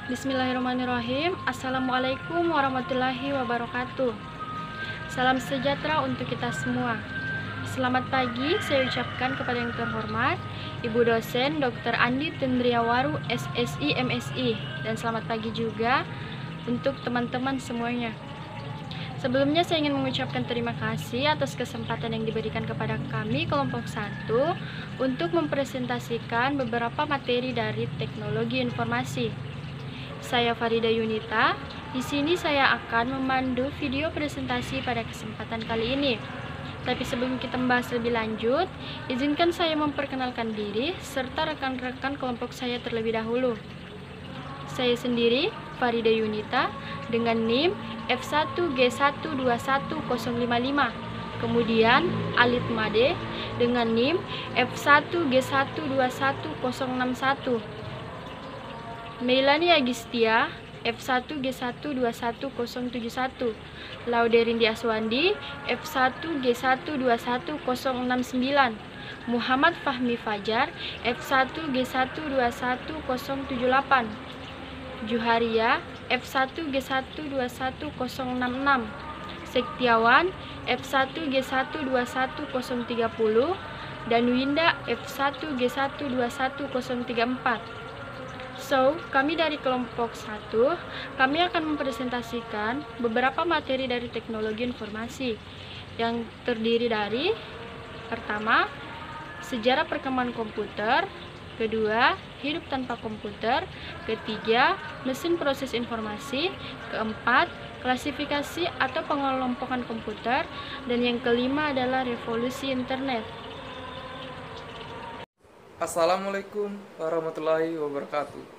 Bismillahirrahmanirrahim. Assalamualaikum warahmatullahi wabarakatuh. Salam sejahtera untuk kita semua. Selamat pagi saya ucapkan kepada yang terhormat Ibu dosen Dr. Andi Tendriawaru SSI MSI, dan selamat pagi juga untuk teman-teman semuanya. Sebelumnya saya ingin mengucapkan terima kasih atas kesempatan yang diberikan kepada kami kelompok 1 untuk mempresentasikan beberapa materi dari teknologi informasi. Saya Farida Yunita. Di sini saya akan memandu video presentasi pada kesempatan kali ini. Tapi sebelum kita membahas lebih lanjut, izinkan saya memperkenalkan diri serta rekan-rekan kelompok saya terlebih dahulu. Saya sendiri, Farida Yunita, dengan NIM F1G121055. Kemudian Alit Made dengan NIM F1G121061. Meilani Agistia F1G121071. Lauderindi Aswandi F1G121069. Muhammad Fahmi Fajar F1G121078. Juharia F1G121066. Sektiawan F1G121030 dan Winda F1G121034. So, kami dari kelompok 1, kami akan mempresentasikan beberapa materi dari teknologi informasi yang terdiri dari: pertama, sejarah perkembangan komputer; kedua, hidup tanpa komputer; ketiga, mesin proses informasi; keempat, klasifikasi atau pengelompokan komputer; dan yang kelima adalah revolusi internet. Assalamualaikum warahmatullahi wabarakatuh.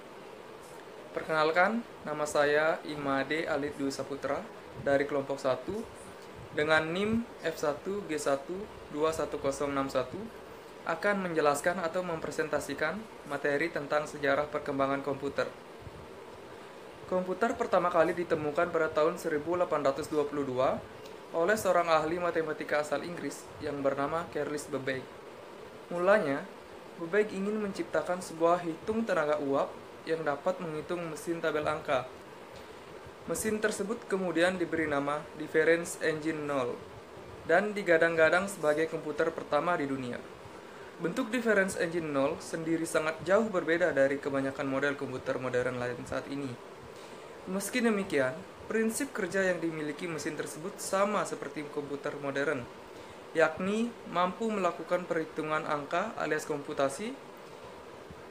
Perkenalkan, nama saya Imade Alit Dwi Saputra dari kelompok 1 dengan NIM F1G1211061 akan menjelaskan atau mempresentasikan materi tentang sejarah perkembangan komputer. Komputer pertama kali ditemukan pada tahun 1822 oleh seorang ahli matematika asal Inggris yang bernama Charles Babbage. Mulanya, Babbage ingin menciptakan sebuah hitung tenaga uap yang dapat menghitung mesin tabel angka. Mesin tersebut kemudian diberi nama Difference Engine 0 dan digadang-gadang sebagai komputer pertama di dunia. Bentuk Difference Engine 0 sendiri sangat jauh berbeda dari kebanyakan model komputer modern lain saat ini. Meski demikian, prinsip kerja yang dimiliki mesin tersebut sama seperti komputer modern, yakni mampu melakukan perhitungan angka alias komputasi.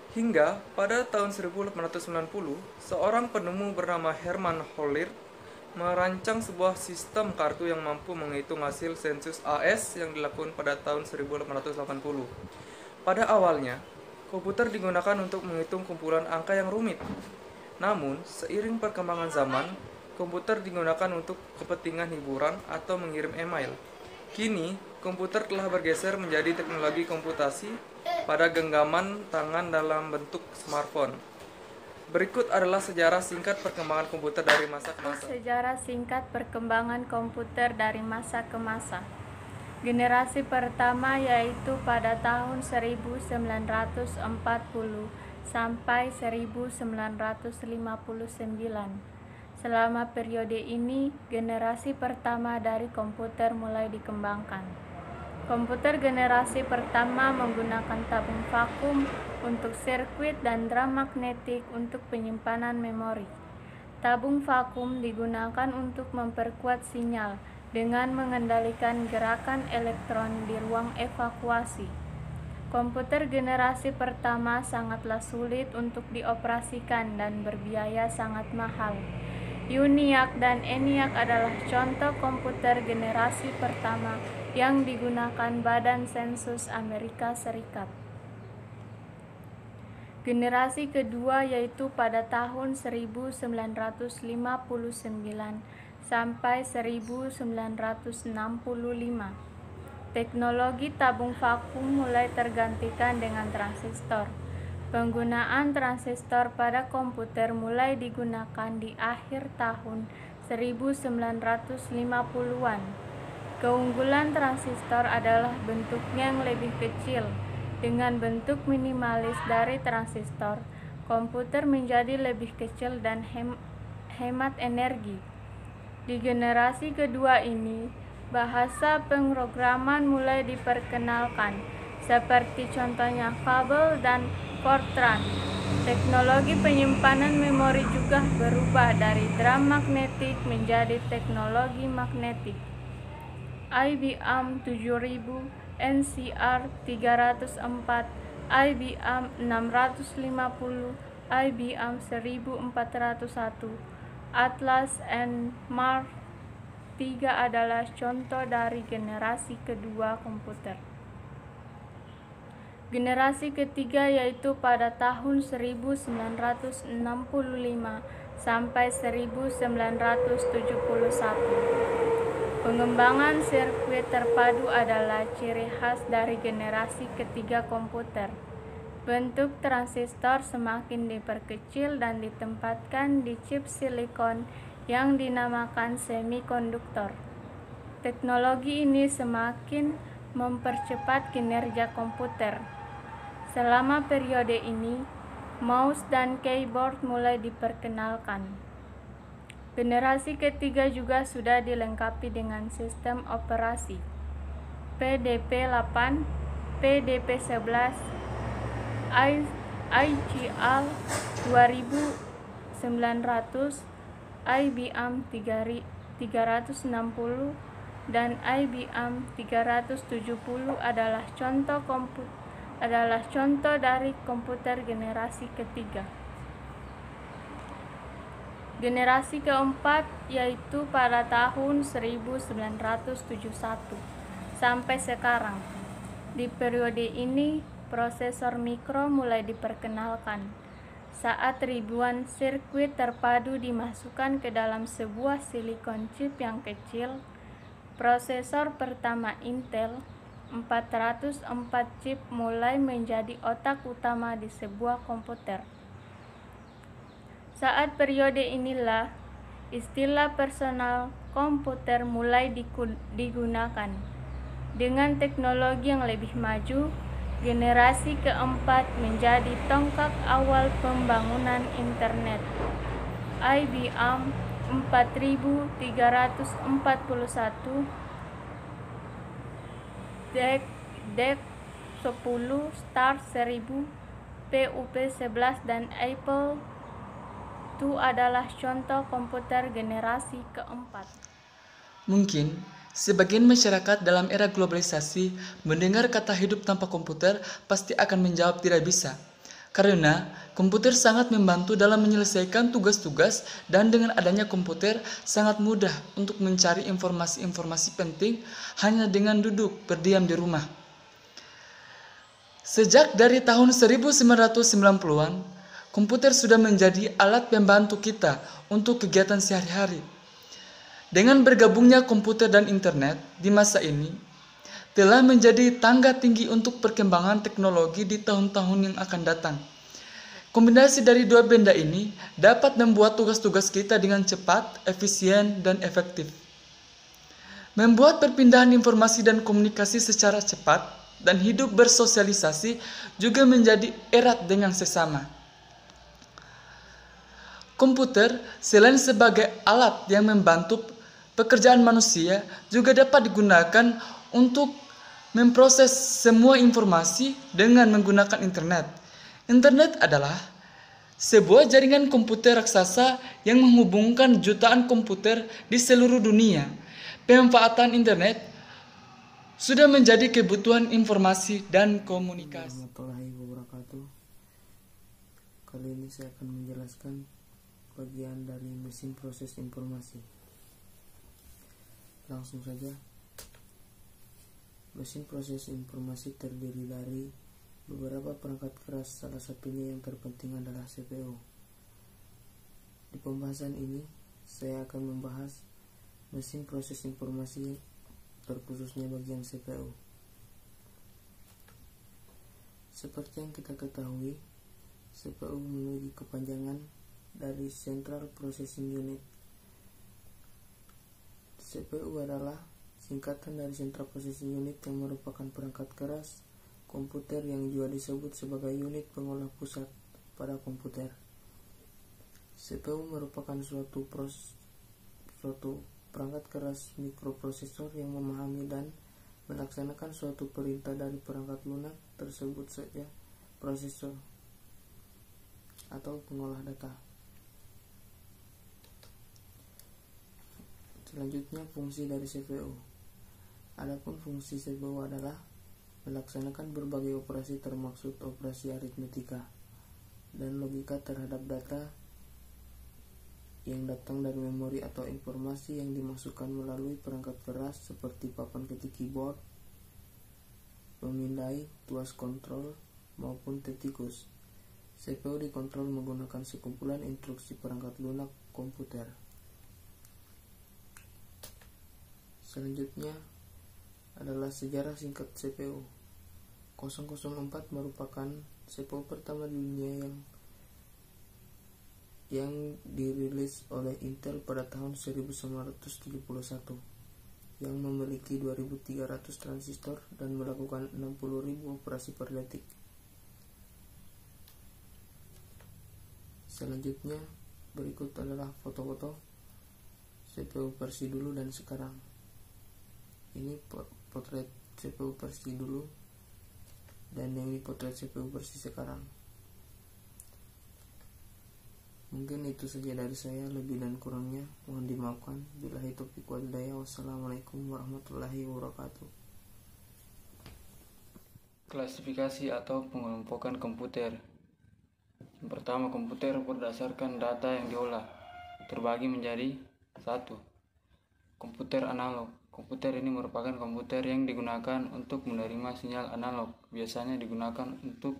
Hingga pada tahun 1890, seorang penemu bernama Hermann Holler merancang sebuah sistem kartu yang mampu menghitung hasil sensus AS yang dilakukan pada tahun 1880. Pada awalnya, komputer digunakan untuk menghitung kumpulan angka yang rumit. Namun, seiring perkembangan zaman, komputer digunakan untuk kepentingan hiburan atau mengirim email. Kini, komputer telah bergeser menjadi teknologi komputasi pada genggaman tangan dalam bentuk smartphone. Berikut adalah sejarah singkat perkembangan komputer dari masa ke masa. Sejarah singkat perkembangan komputer dari masa ke masa. Generasi pertama yaitu pada tahun 1940 sampai 1959. Selama periode ini, generasi pertama dari komputer mulai dikembangkan. Komputer generasi pertama menggunakan tabung vakum untuk sirkuit dan drum magnetik untuk penyimpanan memori. Tabung vakum digunakan untuk memperkuat sinyal dengan mengendalikan gerakan elektron di ruang evakuasi. Komputer generasi pertama sangatlah sulit untuk dioperasikan dan berbiaya sangat mahal. ENIAC dan ENIAC adalah contoh komputer generasi pertama yang digunakan Badan Sensus Amerika Serikat. Generasi kedua yaitu pada tahun 1959 sampai 1965. Teknologi tabung vakum mulai tergantikan dengan transistor. Penggunaan transistor pada komputer mulai digunakan di akhir tahun 1950-an. Keunggulan transistor adalah bentuknya yang lebih kecil. Dengan bentuk minimalis dari transistor, komputer menjadi lebih kecil dan hemat energi. Di generasi kedua ini, bahasa pemrograman mulai diperkenalkan, seperti contohnya Fable dan Fortran. Teknologi penyimpanan memori juga berubah dari drum magnetik menjadi teknologi magnetik. IBM 7000, NCR 304, IBM 650, IBM 1401, Atlas and Mark III adalah contoh dari generasi kedua komputer. Generasi ketiga yaitu pada tahun 1965 sampai 1971. Pengembangan sirkuit terpadu adalah ciri khas dari generasi ketiga komputer. Bentuk transistor semakin diperkecil dan ditempatkan di chip silikon yang dinamakan semikonduktor. Teknologi ini semakin mempercepat kinerja komputer. Selama periode ini, mouse dan keyboard mulai diperkenalkan. Generasi ketiga juga sudah dilengkapi dengan sistem operasi PDP-8, PDP-11, IGL 2900, IBM 360, dan IBM 370 adalah contoh dari komputer generasi ketiga. Generasi keempat yaitu pada tahun 1971 sampai sekarang. Di periode ini, prosesor mikro mulai diperkenalkan saat ribuan sirkuit terpadu dimasukkan ke dalam sebuah silikon chip yang kecil. Prosesor pertama Intel 404 chip mulai menjadi otak utama di sebuah komputer. Saat periode inilah istilah personal komputer mulai digunakan. Dengan teknologi yang lebih maju, generasi keempat menjadi tonggak awal pembangunan internet. IBM 4341, DEC 10, Star 1000, PUP 11, dan Apple II adalah contoh komputer generasi keempat. Mungkin sebagian masyarakat dalam era globalisasi mendengar kata hidup tanpa komputer pasti akan menjawab tidak bisa. Karena komputer sangat membantu dalam menyelesaikan tugas-tugas dan dengan adanya komputer sangat mudah untuk mencari informasi-informasi penting hanya dengan duduk berdiam di rumah. Sejak dari tahun 1990-an, komputer sudah menjadi alat pembantu kita untuk kegiatan sehari-hari. Dengan bergabungnya komputer dan internet di masa ini, telah menjadi tangga tinggi untuk perkembangan teknologi di tahun-tahun yang akan datang. Kombinasi dari dua benda ini dapat membuat tugas-tugas kita dengan cepat, efisien, dan efektif. Membuat perpindahan informasi dan komunikasi secara cepat dan hidup bersosialisasi juga menjadi erat dengan sesama. Komputer selain sebagai alat yang membantu pekerjaan manusia juga dapat digunakan untuk memproses semua informasi dengan menggunakan internet. Internet adalah sebuah jaringan komputer raksasa yang menghubungkan jutaan komputer di seluruh dunia. Pemanfaatan internet sudah menjadi kebutuhan informasi dan komunikasi. Warahmatullahi wabarakatuh. Kali ini saya akan menjelaskan bagian dari mesin proses informasi. Langsung saja. Mesin proses informasi terdiri dari beberapa perangkat keras, salah satunya yang terpenting adalah CPU. Di pembahasan ini, saya akan membahas mesin proses informasi terkhususnya bagian CPU. Seperti yang kita ketahui, CPU memiliki kepanjangan dari Central Processing Unit. CPU adalah singkatan dari Central Processing Unit yang merupakan perangkat keras komputer yang juga disebut sebagai unit pengolah pusat pada komputer. CPU merupakan suatu perangkat keras mikroprosesor yang memahami dan melaksanakan suatu perintah dari perangkat lunak tersebut saja prosesor atau pengolah data. Selanjutnya, fungsi dari CPU. Adapun fungsi CPU adalah melaksanakan berbagai operasi termaksud operasi aritmetika dan logika terhadap data yang datang dari memori atau informasi yang dimasukkan melalui perangkat keras seperti papan ketik keyboard, pemindai, tuas kontrol, maupun tetikus. CPU dikontrol menggunakan sekumpulan instruksi perangkat lunak komputer. Selanjutnya adalah sejarah singkat CPU. 004 merupakan CPU pertama di dunia yang dirilis oleh Intel pada tahun 1971 yang memiliki 2300 transistor dan melakukan 60.000 operasi per detik. Selanjutnya berikut adalah foto-foto CPU versi dulu dan sekarang. Ini potret CPU versi dulu dan yang ini potret CPU versi sekarang. Mungkin itu saja dari saya, lebih dan kurangnya mohon dimaafkan. Billahi taufiq wal hidayah. Wassalamualaikum warahmatullahi wabarakatuh. Klasifikasi atau pengelompokan komputer. Yang pertama, komputer berdasarkan data yang diolah terbagi menjadi 1. Komputer analog. Komputer ini merupakan komputer yang digunakan untuk menerima sinyal analog. Biasanya digunakan untuk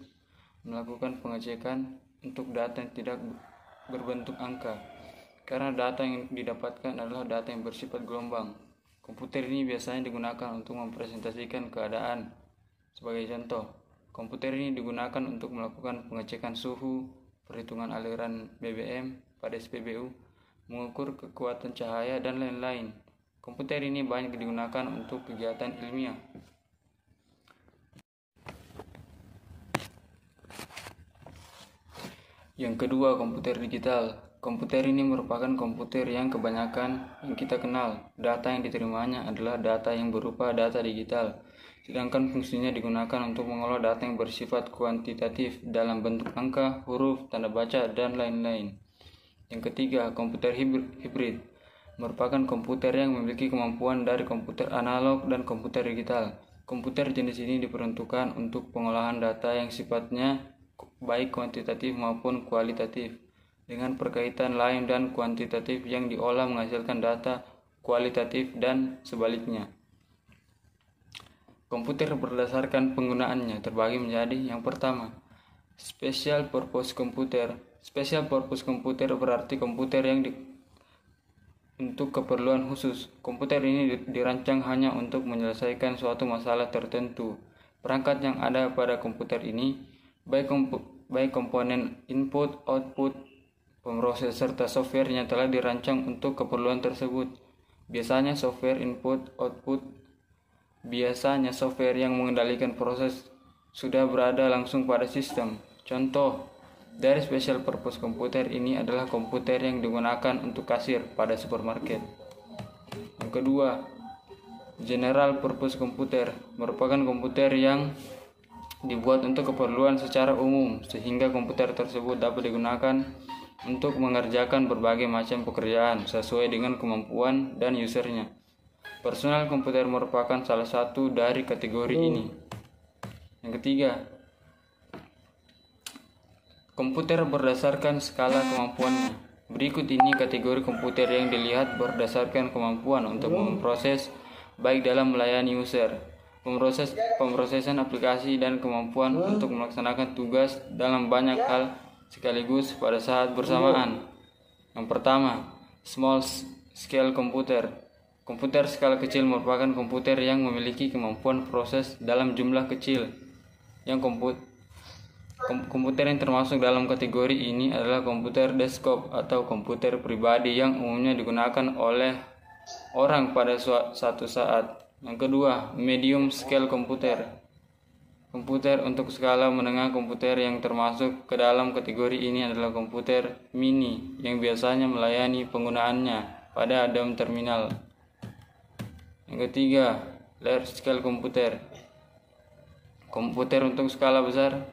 melakukan pengecekan untuk data yang tidak berbentuk angka, karena data yang didapatkan adalah data yang bersifat gelombang. Komputer ini biasanya digunakan untuk mempresentasikan keadaan. Sebagai contoh, komputer ini digunakan untuk melakukan pengecekan suhu, perhitungan aliran BBM pada SPBU, mengukur kekuatan cahaya, dan lain-lain. Komputer ini banyak digunakan untuk kegiatan ilmiah. Yang kedua, komputer digital. Komputer ini merupakan komputer yang kebanyakan yang kita kenal. Data yang diterimanya adalah data yang berupa data digital, sedangkan fungsinya digunakan untuk mengolah data yang bersifat kuantitatif dalam bentuk angka, huruf, tanda baca, dan lain-lain. Yang ketiga, komputer hibrid merupakan komputer yang memiliki kemampuan dari komputer analog dan komputer digital. Komputer jenis ini diperuntukkan untuk pengolahan data yang sifatnya baik kuantitatif maupun kualitatif, dengan perkaitan lain dan kuantitatif yang diolah menghasilkan data kualitatif dan sebaliknya. Komputer berdasarkan penggunaannya terbagi menjadi: yang pertama, special purpose computer. Special purpose computer berarti komputer yang untuk keperluan khusus. Komputer ini dirancang hanya untuk menyelesaikan suatu masalah tertentu. Perangkat yang ada pada komputer ini, baik komponen input, output, pemroses serta softwarenya telah dirancang untuk keperluan tersebut. Biasanya software input, output, biasanya software yang mengendalikan proses sudah berada langsung pada sistem. Contoh dari special purpose komputer ini adalah komputer yang digunakan untuk kasir pada supermarket. Yang kedua, general purpose komputer merupakan komputer yang dibuat untuk keperluan secara umum, sehingga komputer tersebut dapat digunakan untuk mengerjakan berbagai macam pekerjaan sesuai dengan kemampuan dan usernya. Personal komputer merupakan salah satu dari kategori ini. Yang ketiga, komputer berdasarkan skala kemampuannya. Berikut ini kategori komputer yang dilihat berdasarkan kemampuan untuk memproses, baik dalam melayani user, pemrosesan aplikasi, dan kemampuan untuk melaksanakan tugas dalam banyak hal sekaligus pada saat bersamaan. Yang pertama, small scale computer. Komputer skala kecil merupakan komputer yang memiliki kemampuan proses dalam jumlah kecil. Komputer yang termasuk dalam kategori ini adalah komputer desktop atau komputer pribadi yang umumnya digunakan oleh orang pada suatu saat. Yang kedua, medium scale computer. Komputer untuk skala menengah. Komputer yang termasuk ke dalam kategori ini adalah komputer mini yang biasanya melayani penggunaannya pada DOM terminal. Yang ketiga, large scale komputer. Komputer untuk skala besar.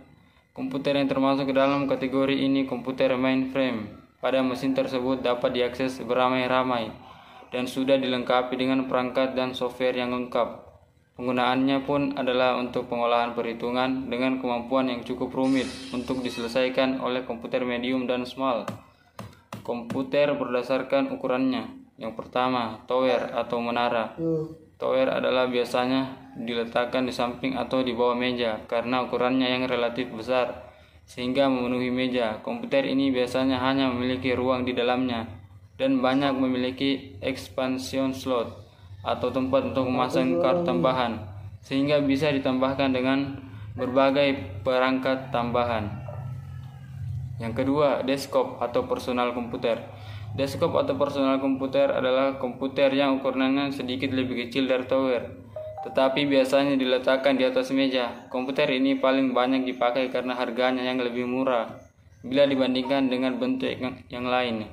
Komputer yang termasuk ke dalam kategori ini komputer mainframe. Pada mesin tersebut dapat diakses beramai-ramai dan sudah dilengkapi dengan perangkat dan software yang lengkap. Penggunaannya pun adalah untuk pengolahan perhitungan dengan kemampuan yang cukup rumit untuk diselesaikan oleh komputer medium dan small. Komputer berdasarkan ukurannya. Yang pertama, tower atau menara. Tower adalah biasanya diletakkan di samping atau di bawah meja karena ukurannya yang relatif besar sehingga memenuhi meja. Komputer ini biasanya hanya memiliki ruang di dalamnya dan banyak memiliki expansion slot atau tempat untuk memasang kart tambahan, sehingga bisa ditambahkan dengan berbagai perangkat tambahan. Yang kedua, desktop atau personal komputer. Desktop atau personal komputer adalah komputer yang ukurannya sedikit lebih kecil dari tower, tetapi biasanya diletakkan di atas meja. Komputer ini paling banyak dipakai karena harganya yang lebih murah bila dibandingkan dengan bentuk yang lain.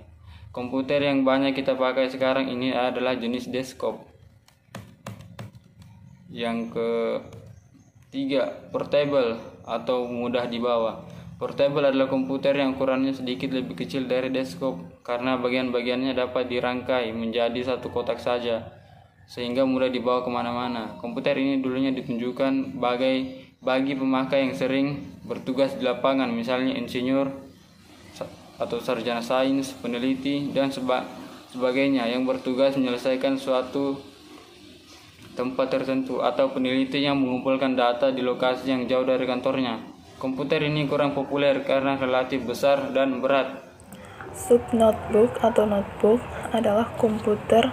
Komputer yang banyak kita pakai sekarang ini adalah jenis desktop. Yang ketiga, portable atau mudah dibawa. Portable adalah komputer yang ukurannya sedikit lebih kecil dari desktop karena bagian-bagiannya dapat dirangkai menjadi satu kotak saja sehingga mudah dibawa kemana-mana. Komputer ini dulunya ditunjukkan bagi pemakai yang sering bertugas di lapangan, misalnya insinyur atau sarjana sains, peneliti, dan sebagainya yang bertugas menyelesaikan suatu tempat tertentu, atau peneliti yang mengumpulkan data di lokasi yang jauh dari kantornya. Komputer ini kurang populer karena relatif besar dan berat. Subnotebook atau notebook adalah komputer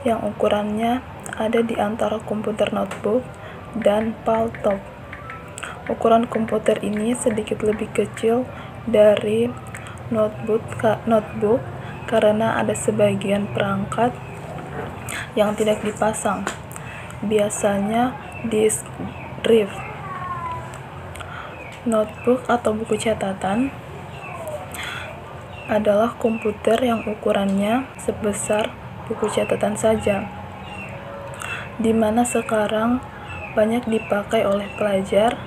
yang ukurannya ada di antara komputer notebook dan paltop. Ukuran komputer ini sedikit lebih kecil dari notebook karena ada sebagian perangkat yang tidak dipasang, biasanya disk drive. Notebook atau buku catatan adalah komputer yang ukurannya sebesar buku catatan saja, di mana sekarang banyak dipakai oleh pelajar,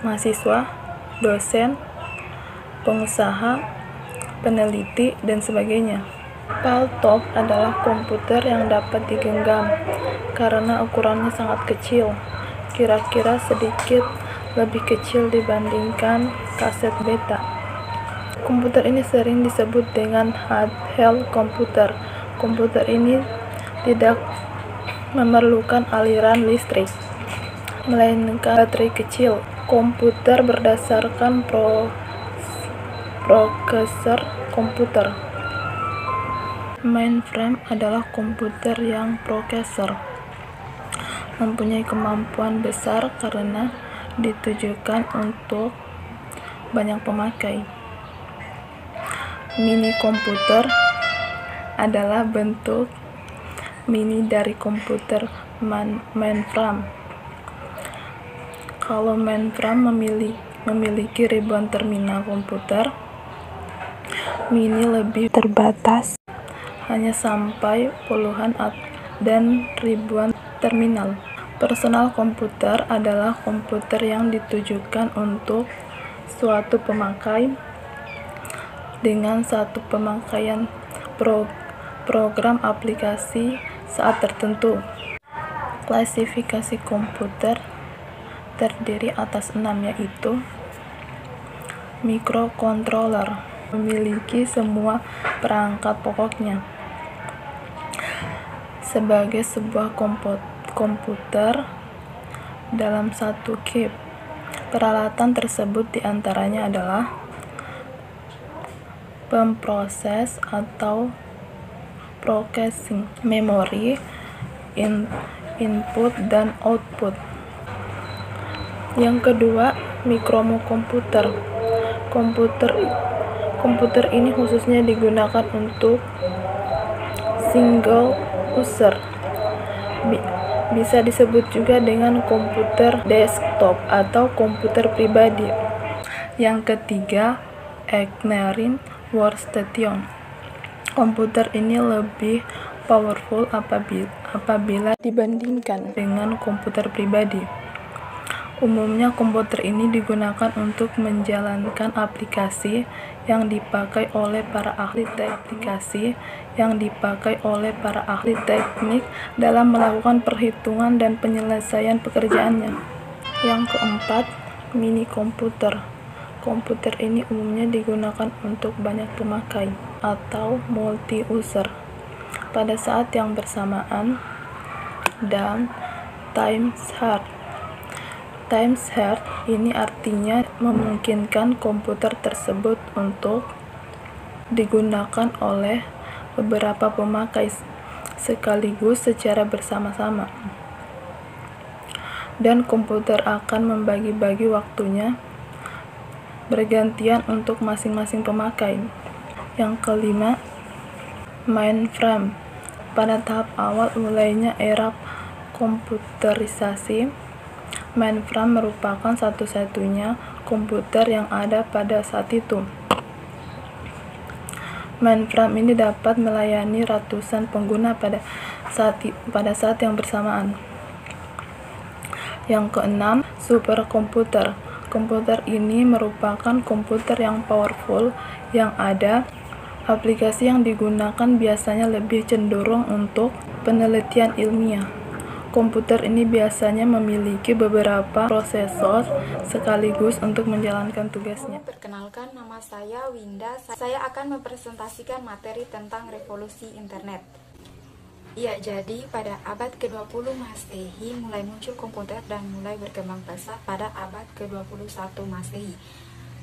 mahasiswa, dosen, pengusaha, peneliti, dan sebagainya. Paltop adalah komputer yang dapat digenggam karena ukurannya sangat kecil, kira-kira sedikit lebih kecil dibandingkan kaset beta. Komputer ini sering disebut dengan handheld komputer. Komputer ini tidak memerlukan aliran listrik, melainkan baterai kecil. Komputer berdasarkan prosesor komputer. Mainframe adalah komputer yang prosesor mempunyai kemampuan besar karena ditujukan untuk banyak pemakai. Mini komputer adalah bentuk mini dari komputer mainframe. Kalau mainframe memiliki ribuan terminal komputer, mini lebih terbatas, hanya sampai puluhan dan ribuan terminal. Personal komputer adalah komputer yang ditujukan untuk suatu pemakai dengan satu pemakaian program aplikasi saat tertentu. Klasifikasi komputer terdiri atas 6, yaitu microcontroller, memiliki semua perangkat pokoknya sebagai sebuah komputer dalam satu chip. Peralatan tersebut diantaranya adalah pemproses atau processing, memori, input dan output. Yang kedua, mikrokomputer. Komputer ini khususnya digunakan untuk single user, Bisa disebut juga dengan komputer desktop atau komputer pribadi. Yang ketiga, Egnerin Workstation. Komputer ini lebih powerful apabila dibandingkan dengan komputer pribadi. Umumnya komputer ini digunakan untuk menjalankan aplikasi yang dipakai oleh para ahli teknik dalam melakukan perhitungan dan penyelesaian pekerjaannya. Yang keempat, mini komputer. Komputer ini umumnya digunakan untuk banyak pemakai atau multi-user pada saat yang bersamaan. Dan time-shared. Time-shared ini artinya memungkinkan komputer tersebut untuk digunakan oleh beberapa pemakai sekaligus secara bersama-sama. Dan komputer akan membagi-bagi waktunya bergantian untuk masing-masing pemakai. Yang kelima, mainframe. Pada tahap awal mulainya era komputerisasi, mainframe merupakan satu-satunya komputer yang ada pada saat itu. Mainframe ini dapat melayani ratusan pengguna pada saat yang bersamaan. Yang keenam, superkomputer. Komputer ini merupakan komputer yang powerful yang ada. Aplikasi yang digunakan biasanya lebih cenderung untuk penelitian ilmiah. Komputer ini biasanya memiliki beberapa prosesor sekaligus untuk menjalankan tugasnya. Perkenalkan, nama saya Winda. Saya akan mempresentasikan materi tentang revolusi internet. Ya, jadi pada abad ke-20 Masehi mulai muncul komputer dan mulai berkembang pesat pada abad ke-21 Masehi.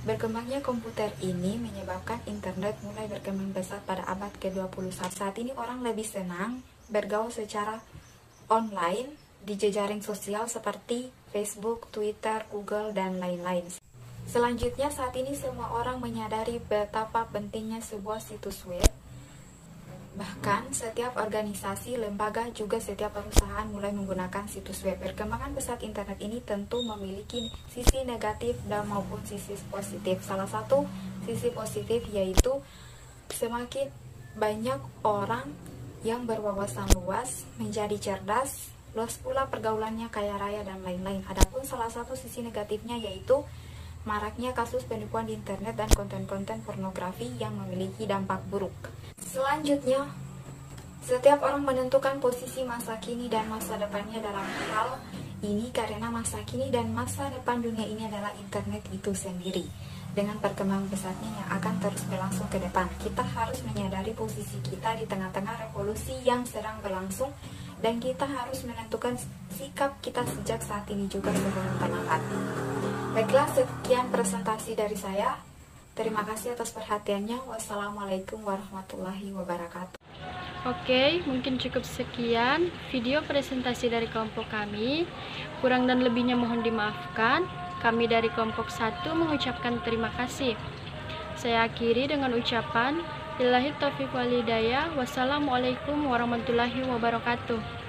Berkembangnya komputer ini menyebabkan internet mulai berkembang pesat pada abad ke-21. Saat ini orang lebih senang bergaul secara online di jejaring sosial seperti Facebook, Twitter, Google, dan lain-lain. Selanjutnya, saat ini semua orang menyadari betapa pentingnya sebuah situs web. Bahkan setiap organisasi, lembaga, juga setiap perusahaan mulai menggunakan situs web. Perkembangan pesat internet ini tentu memiliki sisi negatif dan maupun sisi positif. Salah satu sisi positif yaitu semakin banyak orang yang berwawasan luas, menjadi cerdas, luas pula pergaulannya, kaya raya, dan lain-lain. Adapun salah satu sisi negatifnya yaitu maraknya kasus penipuan di internet dan konten-konten pornografi yang memiliki dampak buruk. Selanjutnya, setiap orang menentukan posisi masa kini dan masa depannya dalam hal ini karena masa kini dan masa depan dunia ini adalah internet itu sendiri. Dengan perkembangan pesatnya yang akan terus berlangsung ke depan, kita harus menyadari posisi kita di tengah-tengah revolusi yang sedang berlangsung dan kita harus menentukan sikap kita sejak saat ini juga sebelum tamat. Baiklah, sekian presentasi dari saya. Terima kasih atas perhatiannya. Wassalamualaikum warahmatullahi wabarakatuh. Oke, mungkin cukup sekian video presentasi dari kelompok kami. Kurang dan lebihnya mohon dimaafkan. Kami dari kelompok 1 mengucapkan terima kasih. Saya akhiri dengan ucapan billahi taufiq wal hidayah. Wassalamualaikum warahmatullahi wabarakatuh.